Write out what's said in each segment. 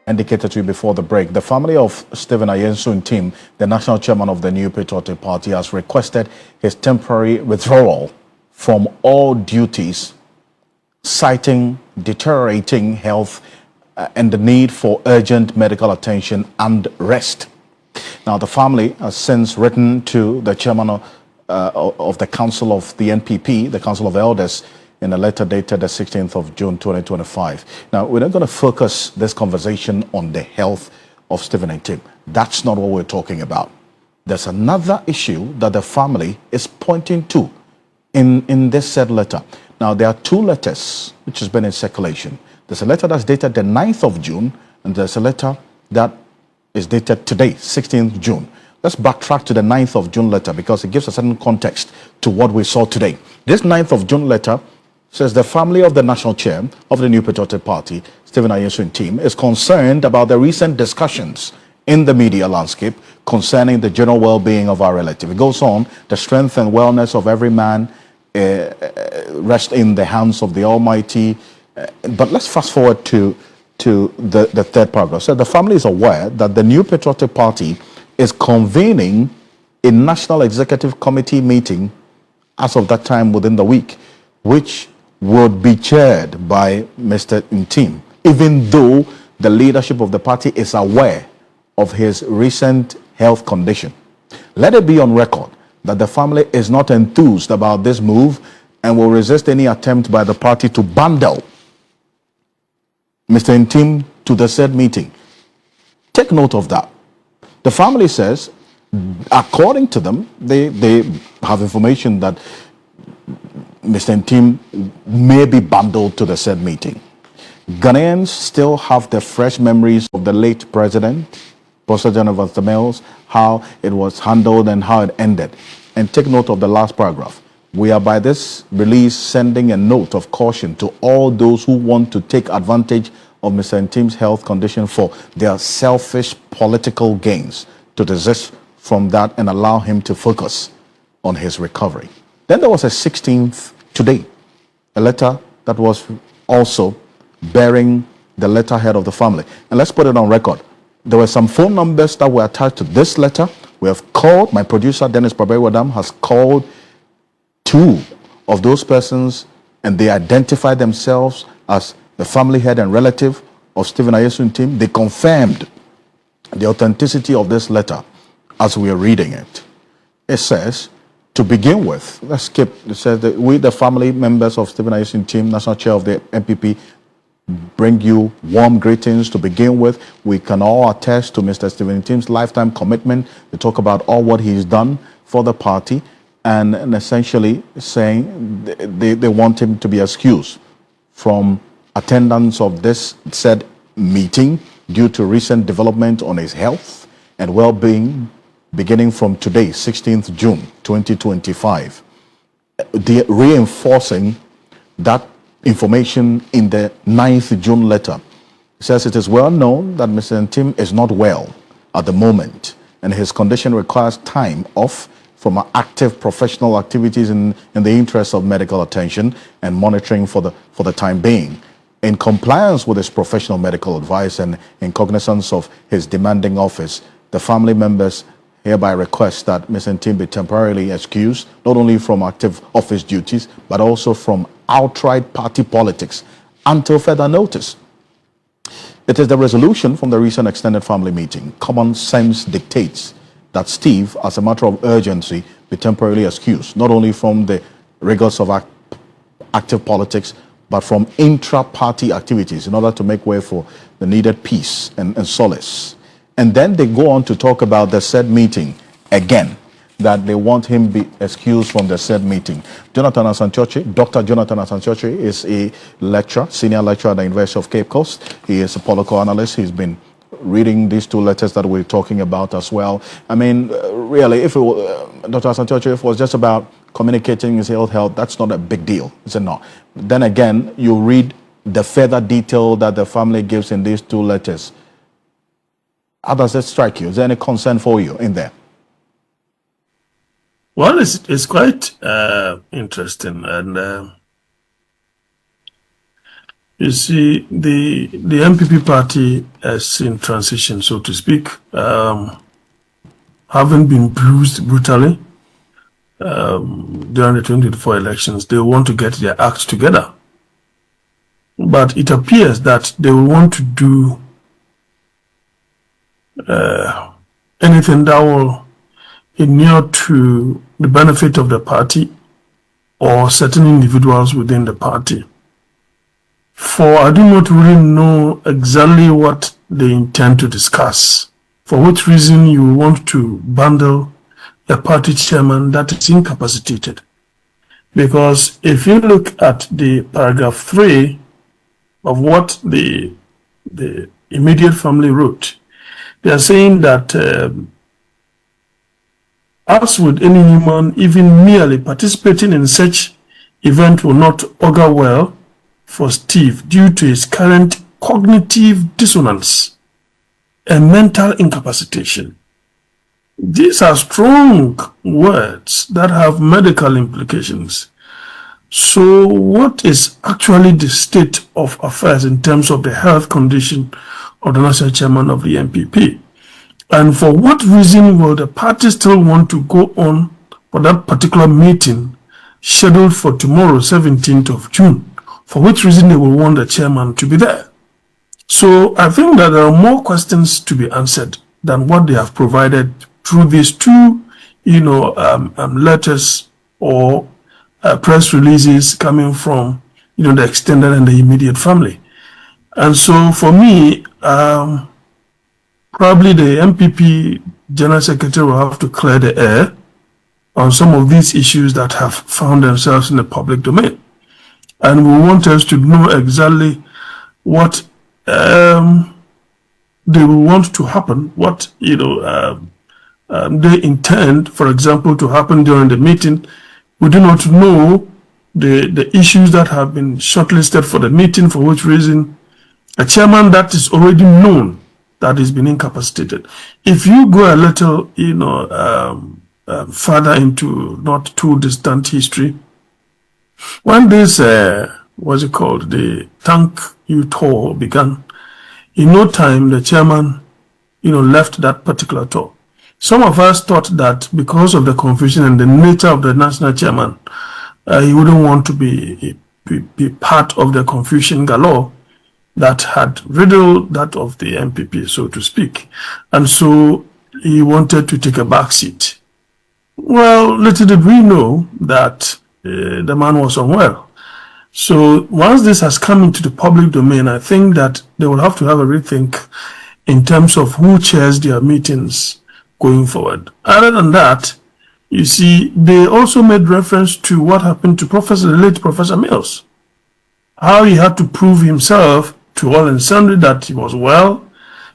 indicated to you before the break, the family of Stephen Ntim, the national chairman of the New Patriotic Party, has requested his temporary withdrawal from all duties, citing deteriorating health and the need for urgent medical attention and rest. Now, the family has since written to the chairman of the Council of the NPP, the Council of Elders, in a letter dated the 16th of June 2025. Now, we're not going to focus this conversation on the health of Stephen Ntim. That's not what we're talking about. There's another issue that the family is pointing to in this said letter. Now, there are two letters which has been in circulation. There's a letter that's dated the 9th of June, and there's a letter that is dated today, 16th June. Let's backtrack to the 9th of June letter because it gives a certain context to what we saw today. This 9th of June letter says the family of the national chair of the New Patriotic Party, Stephen Ntim, is concerned about the recent discussions in the media landscape concerning the general well-being of our relative. It goes on, the strength and wellness of every man rest in the hands of the Almighty. But let's fast forward to the third paragraph. So the family is aware that the New Patriotic Party is convening a National Executive Committee meeting as of that time within the week, which would be chaired by Mr. Ntim, even though the leadership of the party is aware of his recent health condition. Let it be on record that the family is not enthused about this move and will resist any attempt by the party to bundle Mr. Ntim to the said meeting. Take note of that. The family says, according to them, they have information that Mr. Ntim may be bundled to the said meeting. Ghanaians still have the fresh memories of the late president, Professor John Mills, how it was handled and how it ended. And take note of the last paragraph. We are by this release sending a note of caution to all those who want to take advantage of Mr. Ntim's health condition for their selfish political gains, to desist from that and allow him to focus on his recovery. Then there was a 16th today, a letter that was also bearing the letterhead of the family. And let's put it on record. There were some phone numbers that were attached to this letter. We have called, my producer Dennis Pabewadam has called two of those persons, and they identified themselves as the family head and relative of Stephen Ntim. They confirmed the authenticity of this letter as we are reading it. It says, to begin with, let's skip. It says that we, the family members of Stephen Ntim, national chair of the NPP, bring you warm greetings. To begin with, we can all attest to Mr. Stephen Ntim's lifetime commitment. They talk about all what he's done for the party, and essentially saying they want him to be excused from attendance of this said meeting due to recent development on his health and well-being beginning from today, 16th June 2025. Reinforcing that information in the 9th June letter. It says it is well known that Mr. Ntim is not well at the moment and his condition requires time off from active professional activities in the interest of medical attention and monitoring for the time being. In compliance with his professional medical advice and in cognizance of his demanding office, the family members hereby request that Mr. Ntim be temporarily excused, not only from active office duties, but also from outright party politics until further notice. It is the resolution from the recent extended family meeting. Common sense dictates that Steve, as a matter of urgency, be temporarily excused, not only from the rigors of active politics, but from intra-party activities in order to make way for the needed peace and solace. And then they go on to talk about the said meeting again, that they want him be excused from the said meeting. Jonathan Asantiochi, Dr. Jonathan Asantiochi is a lecturer, senior lecturer at the University of Cape Coast. He is a political analyst. He's been reading these two letters that we're talking about as well. I mean, really, if it were, Dr. Asantiochi, if it was just about communicating his health, that's not a big deal, is it not? Then again, you read the further detail that the family gives in these two letters. How does that strike you? Is there any concern for you in there? Well, it's quite interesting, and You see, the NPP party is in transition, so to speak, having been bruised brutally during the 2024 elections. They want to get their act together. But it appears that they will want to do anything that will inure to the benefit of the party or certain individuals within the party. For I do not really know exactly what they intend to discuss, for which reason you want to bundle a party chairman that is incapacitated. Because if you look at the paragraph 3 of what the immediate family wrote, they are saying that as with any human, even merely participating in such event will not augur well for Steve due to his current cognitive dissonance and mental incapacitation. These are strong words that have medical implications. So what is actually the state of affairs in terms of the health condition of the national chairman of the NPP? And for what reason will the party still want to go on for that particular meeting scheduled for tomorrow, 17th of June? For which reason they will want the chairman to be there? So I think that there are more questions to be answered than what they have provided through these two, letters or press releases coming from, the extended and the immediate family. And so for me, probably the NPP General Secretary will have to clear the air on some of these issues that have found themselves in the public domain. And we want us to know exactly what they will want to happen, what they intend, for example, to happen during the meeting. We do not know the issues that have been shortlisted for the meeting, for which reason a chairman that is already known that has been incapacitated. If you go a little, further into not too distant history, when this, the thank you tour began, in no time the chairman, left that particular tour. Some of us thought that because of the confusion and the nature of the national chairman, he wouldn't want to be part of the confusion galore that had riddled that of the NPP, so to speak. And so he wanted to take a back seat. Well, little did we know that the man was unwell. So once this has come into the public domain, I think that they will have to have a rethink in terms of who chairs their meetings going forward. Other than that, you see, they also made reference to what happened to the late Professor Mills. How he had to prove himself to all and sundry that he was well.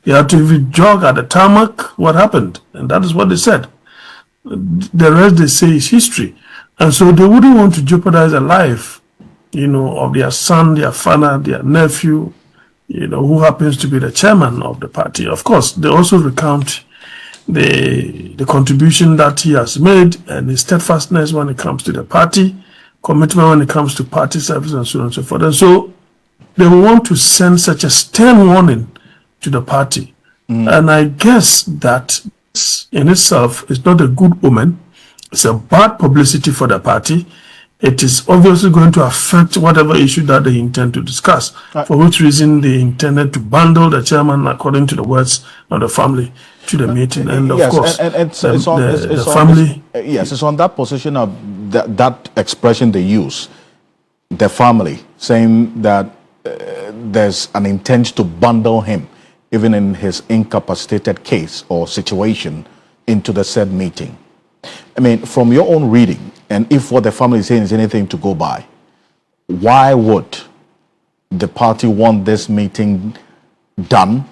He had to even jog at the tarmac. What happened? And that is what they said. The rest, they say, is history. And so they wouldn't want to jeopardize the life, of their son, their father, their nephew, who happens to be the chairman of the party. Of course, they also recount the contribution that he has made and his steadfastness when it comes to the party, commitment when it comes to party service, and so on and so forth. And so they will want to send such a stern warning to the party. And I guess that in itself is not a good omen. It's a bad publicity for the party. It is obviously going to affect whatever issue that they intend to discuss, for which reason they intended to bundle the chairman, according to the words of the family, to the meeting. And of course, it's on that position of that expression they use, the family, saying that there's an intent to bundle him, even in his incapacitated case or situation, into the said meeting. I mean, from your own reading, and if what the family is saying is anything to go by, why would the party want this meeting done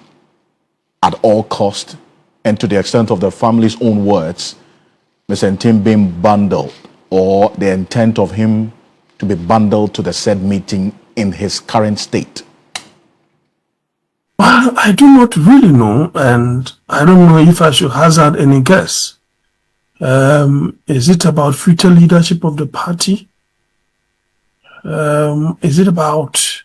at all cost, and to the extent of the family's own words, Mr. Ntim being bundled, or the intent of him to be bundled to the said meeting in his current state? Well, I do not really know, and I don't know if I should hazard any guess. Is it about future leadership of the party? Is it about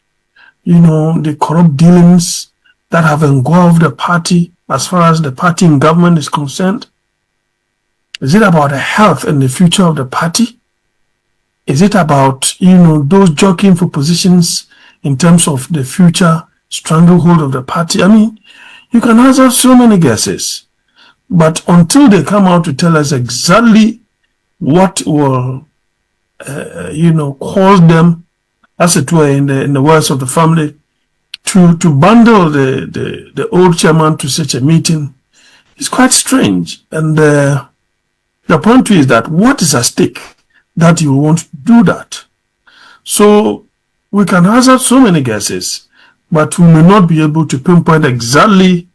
the corrupt dealings that have engulfed the party as far as the party in government is concerned? Is it about the health and the future of the party? Is it about, those jockeying for positions in terms of the future stranglehold of the party? I mean, you can answer so many guesses, but until they come out to tell us exactly what will, cause them, as it were, in the words of the family, to bundle the old chairman to such a meeting is quite strange. And the point is that what is at stake that you want to do that? So we can hazard so many guesses, but we may not be able to pinpoint exactly,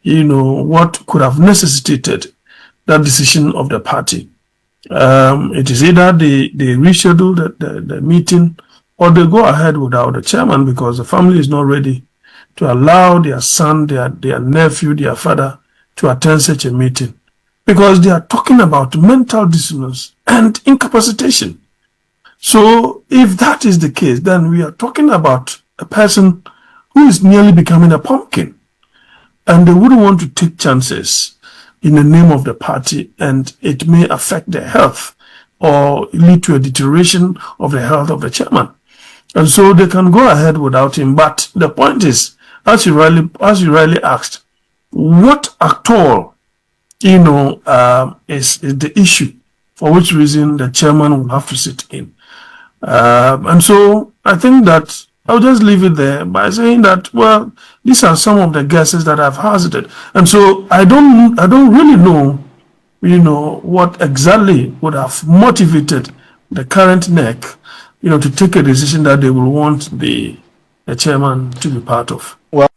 what could have necessitated that decision of the party. It is either they reschedule the meeting, or they go ahead without the chairman because the family is not ready to allow their son, their nephew, their father to attend such a meeting, because they are talking about mental dissonance and incapacitation. So if that is the case, then we are talking about a person who is nearly becoming a pumpkin, and they wouldn't want to take chances in the name of the party, and it may affect their health or lead to a deterioration of the health of the chairman. And so they can go ahead without him. But the point is, as you rightly asked, what at all, is the issue for which reason the chairman will have to sit in. And so I think that I'll just leave it there by saying that, well, these are some of the guesses that I've hazarded. And so I don't really know, what exactly would have motivated the current NEC, to take a decision that they will want the chairman to be part of. Well,